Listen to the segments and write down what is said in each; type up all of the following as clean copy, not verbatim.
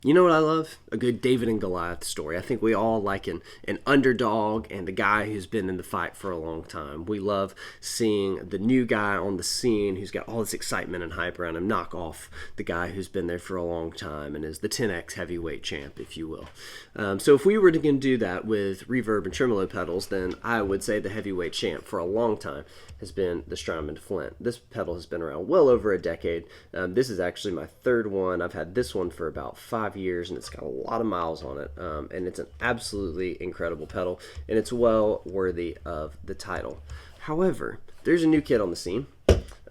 You know what I love? A good David and Goliath story. I think we all like an underdog and the guy who's been in the fight for a long time. We love seeing the new guy on the scene who's got all this excitement and hype around him knock off the guy who's been there for a long time and is the 10x heavyweight champ, if you will. So if we were to do that with reverb and tremolo pedals, then I would say the heavyweight champ for a long time has been the Strymon Flint. This pedal has been around well over a decade. This is actually my third one. I've had this one for about 5 years, and it's got a lot of miles on it, and it's an absolutely incredible pedal, and it's well worthy of the title. However, there's a new kid on the scene.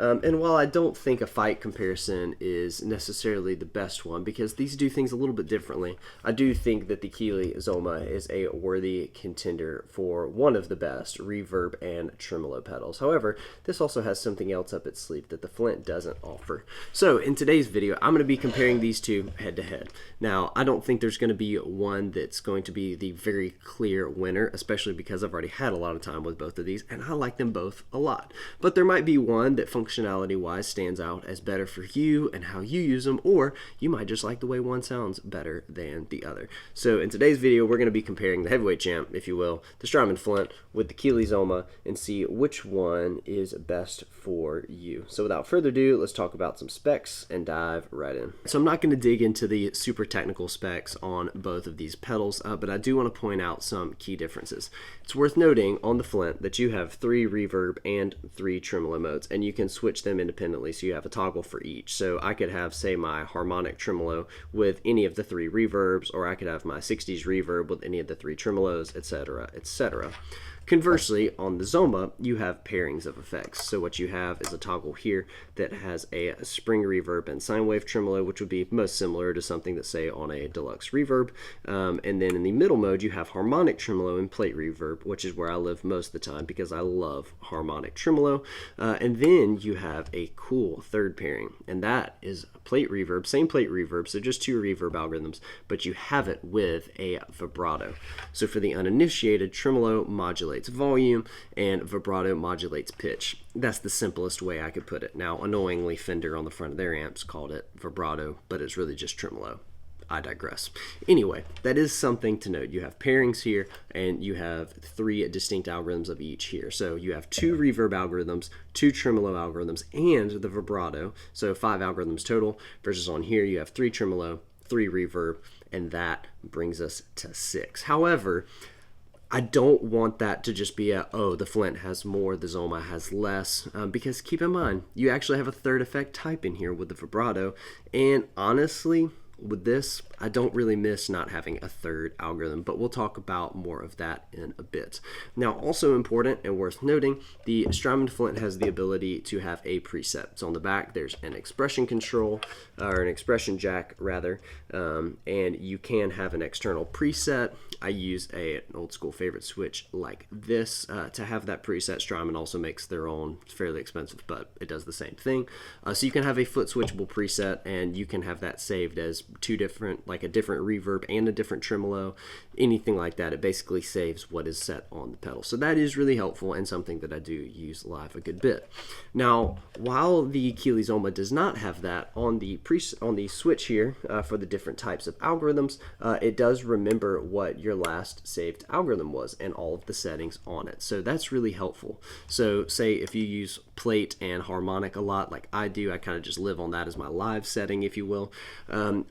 And while I don't think a fight comparison is necessarily the best one, because these do things a little bit differently, I do think that the Keeley ZOMA is a worthy contender for one of the best reverb and tremolo pedals. However, this also has something else up its sleeve that the Flint doesn't offer. So in today's video, I'm going to be comparing these two head to head. Now, I don't think there's going to be one that's going to be the very clear winner, especially because I've already had a lot of time with both of these, and I like them both a lot. But there might be one that functionality-wise stands out as better for you and how you use them, or you might just like the way one sounds better than the other. So in today's video, we're going to be comparing the heavyweight champ, if you will, the Strymon Flint with the Keeley ZOMA, and see which one is best for you. So without further ado, let's talk about some specs and dive right in. So I'm not going to dig into the super technical specs on both of these pedals, but I do want to point out some key differences. It's worth noting on the Flint that you have 3 reverb and 3 tremolo modes, and you can switch them independently, so you have a toggle for each. So I could have, say, my harmonic tremolo with any of the 3 reverbs, or I could have my 60s reverb with any of the 3 tremolos, etc., etc. Conversely, on the ZOMA, you have pairings of effects. So what you have is a toggle here that has a spring reverb and sine wave tremolo, which would be most similar to something that, say, on a deluxe reverb. And then in the middle mode, you have harmonic tremolo and plate reverb, which is where I live most of the time because I love harmonic tremolo. And then you have a cool third pairing, and that is plate reverb, same plate reverb, so just 2 reverb algorithms, but you have it with a vibrato. So for the uninitiated, tremolo modulates volume and vibrato modulates pitch. That's the simplest way I could put it. Now, annoyingly, Fender on the front of their amps called it vibrato, but it's really just tremolo. I digress. Anyway, that is something to note. You have pairings here, and you have 3 distinct algorithms of each here. So you have 2 reverb algorithms, 2 tremolo algorithms, and the vibrato. So 5 algorithms total, versus on here you have 3 tremolo, 3 reverb, and that brings us to 6. However, I don't want that to just be oh, the Flint has more, the ZOMA has less, because keep in mind, you actually have a third effect type in here with the vibrato, and honestly, with this, I don't really miss not having a third algorithm, but we'll talk about more of that in a bit. Now, also important and worth noting, the Strymon Flint has the ability to have a preset. So on the back, there's an expression control, or an expression jack rather, and you can have an external preset. I use an old school favorite switch like this to have that preset. Strymon also makes their own. It's fairly expensive, but it does the same thing. So you can have a foot switchable preset, and you can have that saved as 2 different, like a different reverb and a different tremolo, anything like that. It basically saves what is set on the pedal. So that is really helpful and something that I do use live a good bit. Now, while the Keeley ZOMA does not have that on the switch here for the different types of algorithms, it does remember what your last saved algorithm was and all of the settings on it. So that's really helpful. So say if you use plate and harmonic a lot like I do, I kind of just live on that as my live setting, if you will.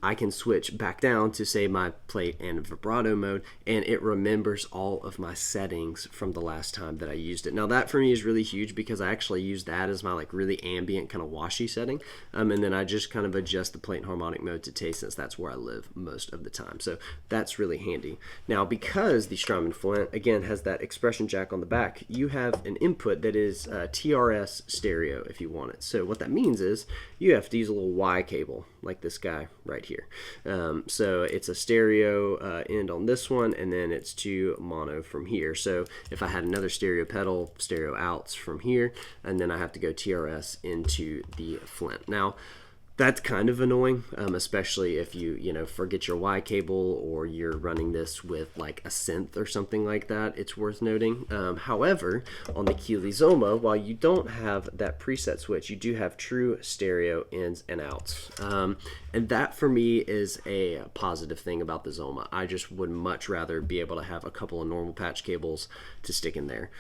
I can switch back down to, say, my plate and vibrato mode, and it remembers all of my settings from the last time that I used it. Now that for me is really huge because I actually use that as my like really ambient kind of washy setting, and then I just kind of adjust the plate and harmonic mode to taste, since that's where I live most of the time. So that's really handy. Now, because the Strymon Flint again has that expression jack on the back, you have an input that is TRS stereo if you want it. So what that means is you have to use a little Y cable like this guy right here. So it's a stereo end on this one, and then it's 2 mono from here. So if I had another stereo pedal, stereo outs from here, and then I have to go TRS into the Flint. Now, That's kind of annoying, especially if you know, forget your Y cable or you're running this with like a synth or something like that. It's worth noting. However, on the Keeley ZOMA, while you don't have that preset switch, you do have true stereo ins and outs. And that for me is a positive thing about the ZOMA. I just would much rather be able to have a couple of normal patch cables to stick in there.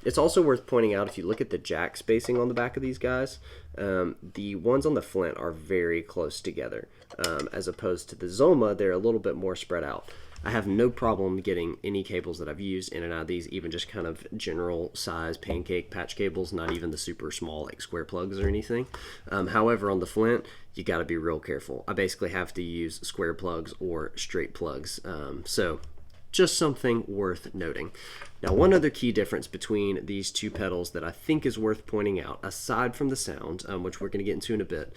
It's also worth pointing out, if you look at the jack spacing on the back of these guys, the ones on the Flint are very close together. As opposed to the ZOMA, they're a little bit more spread out. I have no problem getting any cables that I've used in and out of these, even just kind of general size pancake patch cables, not even the super small like square plugs or anything. However, on the Flint, you got to be real careful. I basically have to use square plugs or straight plugs. So just something worth noting. Now, one other key difference between these two pedals that I think is worth pointing out, aside from the sound, which we're going to get into in a bit,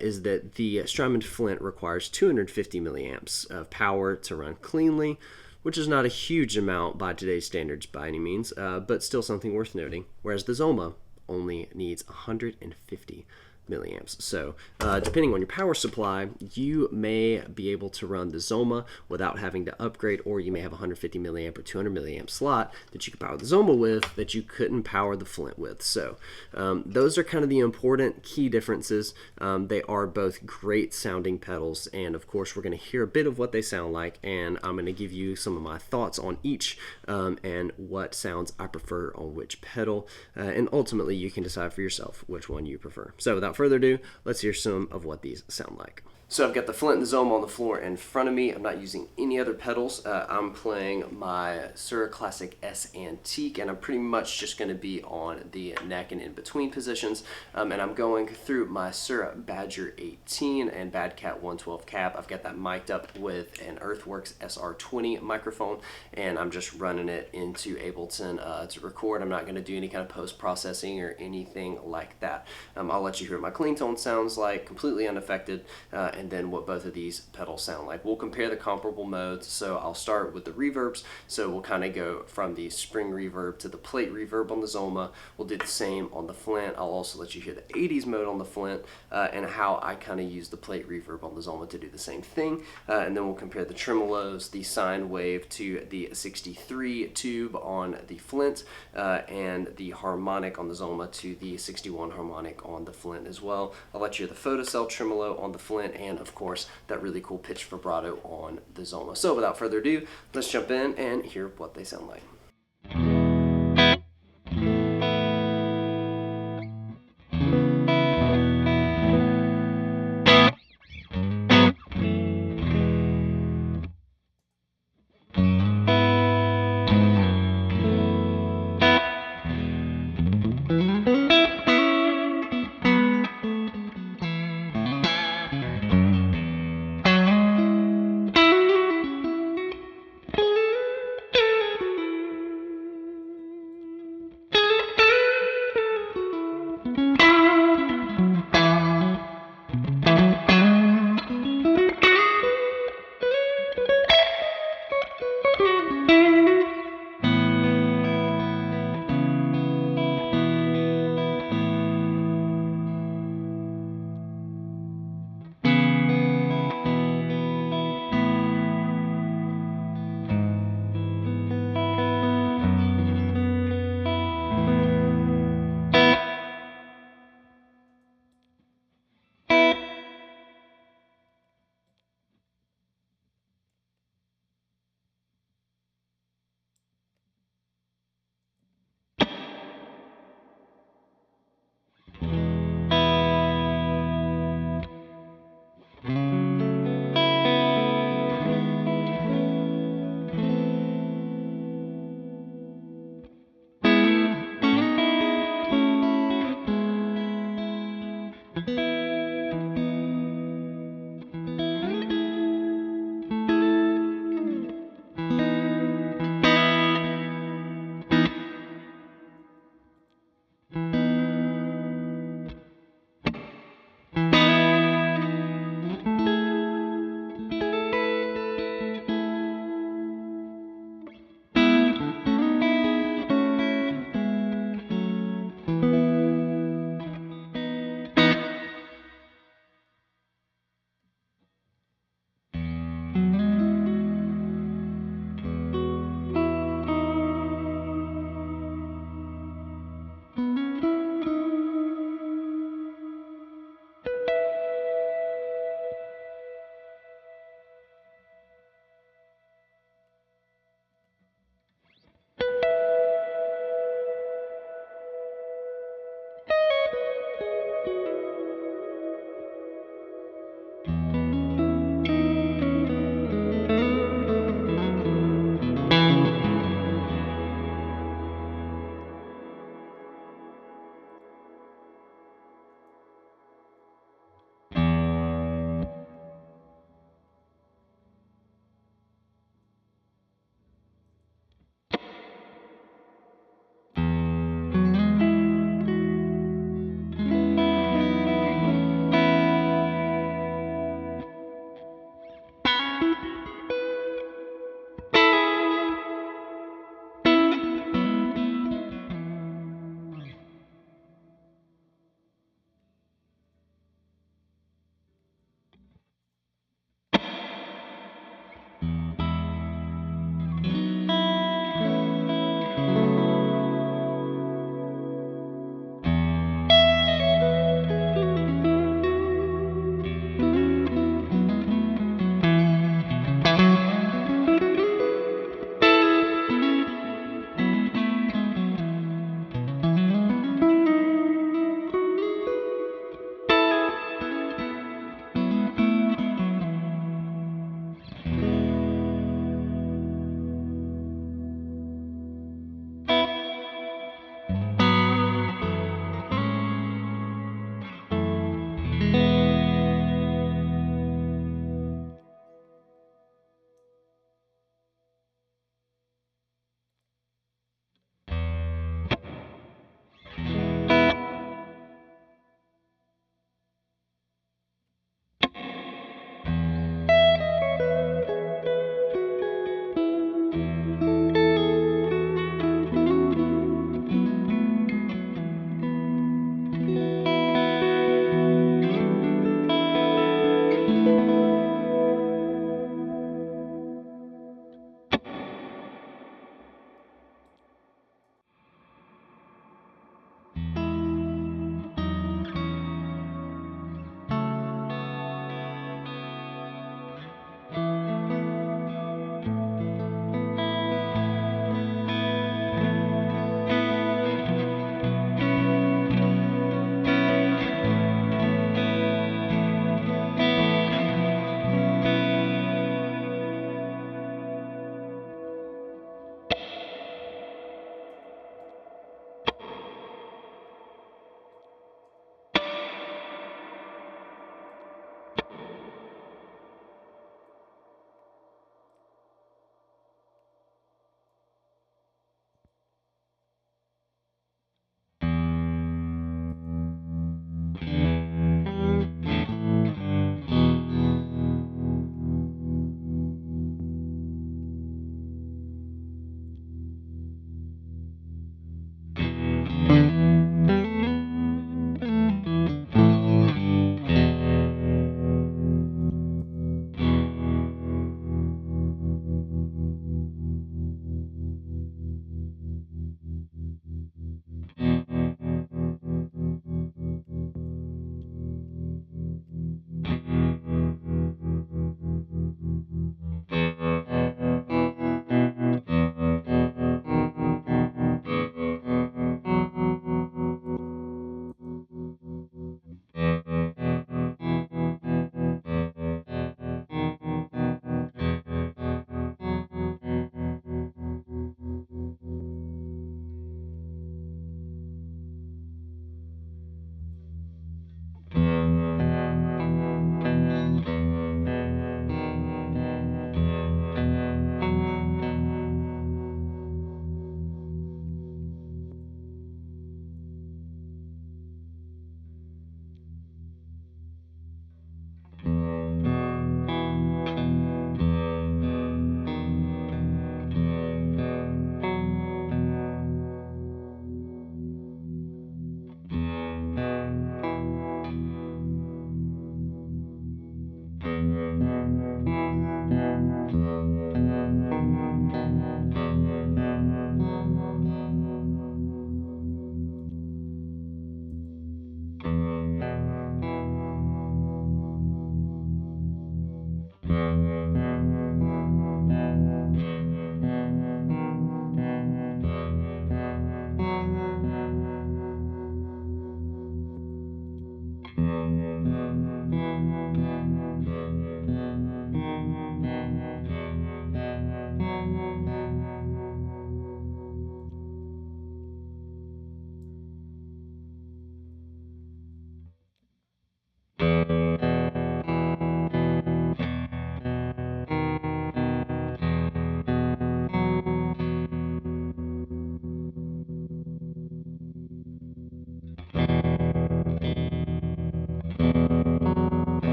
is that the Strymon Flint requires 250 milliamps of power to run cleanly, which is not a huge amount by today's standards by any means, but still something worth noting, whereas the ZOMA only needs 150 milliamps. So depending on your power supply, you may be able to run the ZOMA without having to upgrade, or you may have a 150 milliamp or 200 milliamp slot that you could power the ZOMA with that you couldn't power the Flint with. So those are kind of the important key differences. They are both great sounding pedals, and of course we're going to hear a bit of what they sound like, and I'm going to give you some of my thoughts on each and what sounds I prefer on which pedal, and ultimately you can decide for yourself which one you prefer. So without further ado, let's hear some of what these sound like. So I've got the Flint ZOMA on the floor in front of me. I'm not using any other pedals. I'm playing my Sura Classic S Antique, and I'm pretty much just going to be on the neck and in between positions. And I'm going through my Sura Badger 18 and Bad Cat 112 cab. I've got that mic'd up with an Earthworks SR20 microphone, and I'm just running it into Ableton to record. I'm not going to do any kind of post-processing or anything like that. I'll let you hear what my clean tone sounds like, completely unaffected, and then what both of these pedals sound like. We'll compare the comparable modes, so I'll start with the reverbs. So we'll kind of go from the spring reverb to the plate reverb on the ZOMA. We'll do the same on the Flint. I'll also let you hear the 80s mode on the Flint, and how I kind of use the plate reverb on the ZOMA to do the same thing. And then we'll compare the tremolos, the sine wave to the 63 tube on the Flint, and the harmonic on the ZOMA to the 61 harmonic on the Flint as well. I'll let you hear the Photocell tremolo on the Flint, and of course that really cool pitch vibrato on the ZOMA. So without further ado, let's jump in and hear what they sound like.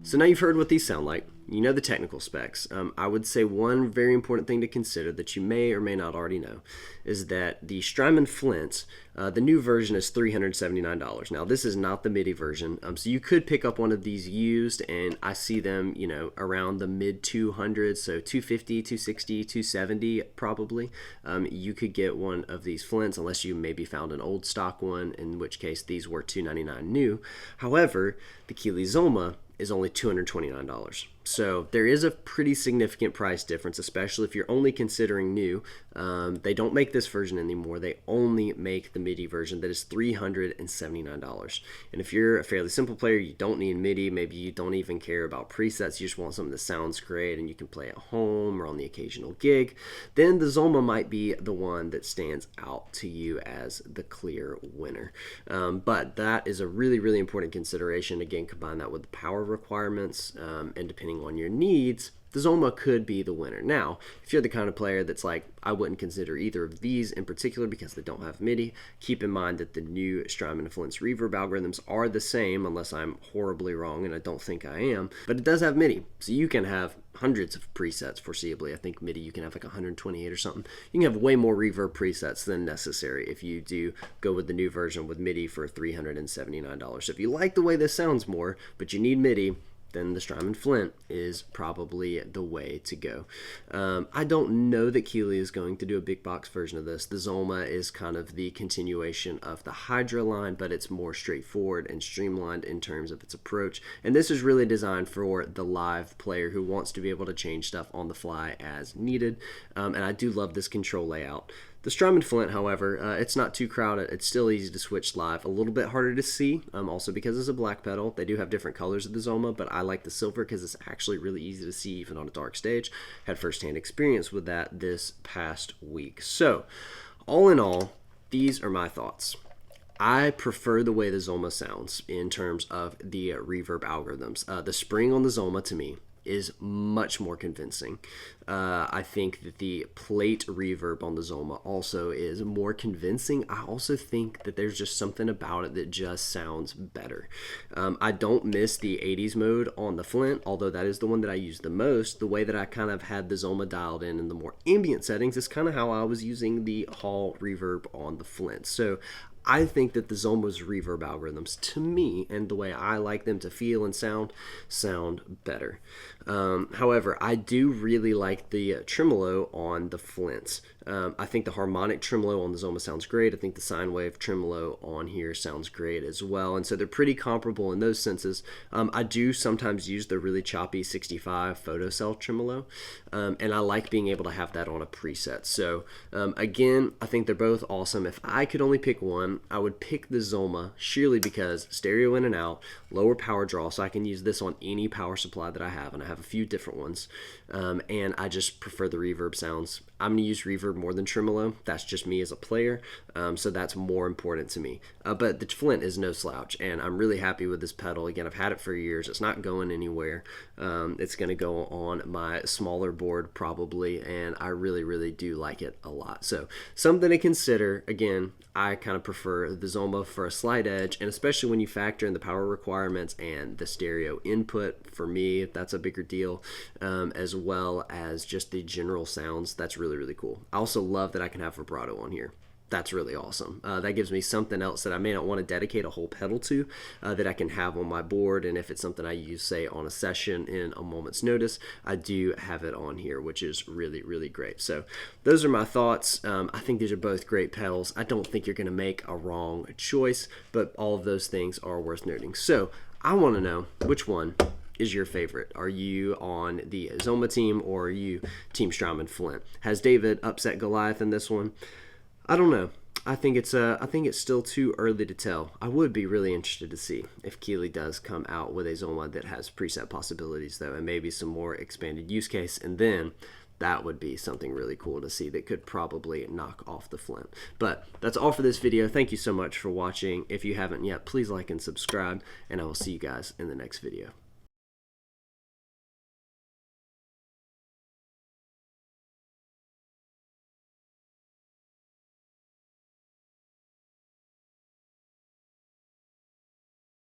So now you've heard what these sound like. You know the technical specs. I would say one very important thing to consider that you may or may not already know is that the Strymon Flint, the new version is $379. Now this is not the MIDI version, so you could pick up one of these used, and I see them, you know, around the mid 200s, so 250, 260, 270 probably. You could get one of these Flints unless you maybe found an old stock one, in which case these were $299 new. However, the Keeley ZOMA is only $229. So there is a pretty significant price difference, especially if you're only considering new. They don't make this version anymore. They only make the MIDI version that is $379. And if you're a fairly simple player, you don't need MIDI, maybe you don't even care about presets, you just want something that sounds great and you can play at home or on the occasional gig, then the ZOMA might be the one that stands out to you as the clear winner. But that is a really, really important consideration. Again, combine that with the power requirements, and depending on your needs, the ZOMA could be the winner. Now, if you're the kind of player that's like, I wouldn't consider either of these in particular because they don't have MIDI, keep in mind that the new Strymon and Flint's reverb algorithms are the same, unless I'm horribly wrong, and I don't think I am, but it does have MIDI. So you can have hundreds of presets foreseeably. I think MIDI, you can have like 128 or something. You can have way more reverb presets than necessary if you do go with the new version with MIDI for $379. So if you like the way this sounds more, but you need MIDI, then the Strymon Flint is probably the way to go. I don't know that Keeley is going to do a big box version of this. The ZOMA is kind of the continuation of the Hydra line, but it's more straightforward and streamlined in terms of its approach. And this is really designed for the live player who wants to be able to change stuff on the fly as needed. And I do love this control layout. The Strymon Flint, however, it's not too crowded. It's still easy to switch live. A little bit harder to see, also because it's a black pedal. They do have different colors of the ZOMA, but I like the silver because it's actually really easy to see even on a dark stage. Had firsthand experience with that this past week. So, all in all, these are my thoughts. I prefer the way the ZOMA sounds in terms of the reverb algorithms. The spring on the ZOMA, to me, is much more convincing. I think that the plate reverb on the ZOMA also is more convincing. I also think that there's just something about it that just sounds better. I don't miss the 80s mode on the Flint, although that is the one that I use the most. The way that I kind of had the ZOMA dialed in the more ambient settings is kind of how I was using the hall reverb on the Flint. So I think that the ZOMA's reverb algorithms, to me, and the way I like them to feel and sound better. However, I do really like the tremolo on the Flints. I think the harmonic tremolo on the ZOMA sounds great. I think the sine wave tremolo on here sounds great as well. And so they're pretty comparable in those senses. I do sometimes use the really choppy 65 Photocell tremolo, and I like being able to have that on a preset. So again, I think they're both awesome. If I could only pick one, I would pick the ZOMA sheerly because stereo in and out, lower power draw, so I can use this on any power supply that I have, and I have a few different ones. And I just prefer the reverb sounds. I'm going to use reverb more than tremolo. That's just me as a player, so that's more important to me. But the Flint is no slouch, and I'm really happy with this pedal. Again, I've had it for years. It's not going anywhere. It's going to go on my smaller board probably, and I really, really do like it a lot. So something to consider. Again, I kind of prefer the ZOMA for a slight edge, and especially when you factor in the power requirements and the stereo input. For me, that's a bigger deal, as well as just the general sounds. That's really, really cool. I also love that I can have vibrato on here. That's really awesome. That gives me something else that I may not want to dedicate a whole pedal to, that I can have on my board, and if it's something I use, say, on a session in a moment's notice, I do have it on here, which is really, really great. So those are my thoughts. I think these are both great pedals. I don't think you're going to make a wrong choice, but all of those things are worth noting. So I want to know, which one is your favorite? Are you on the ZOMA team, or are you Team Strymon Flint? Has David upset Goliath in this one? I don't know. I think it's still too early to tell. I would be really interested to see if Keeley does come out with a ZOMA that has preset possibilities, though, and maybe some more expanded use case, and then that would be something really cool to see that could probably knock off the Flint. But that's all for this video. Thank you so much for watching. If you haven't yet, please like and subscribe, and I will see you guys in the next video.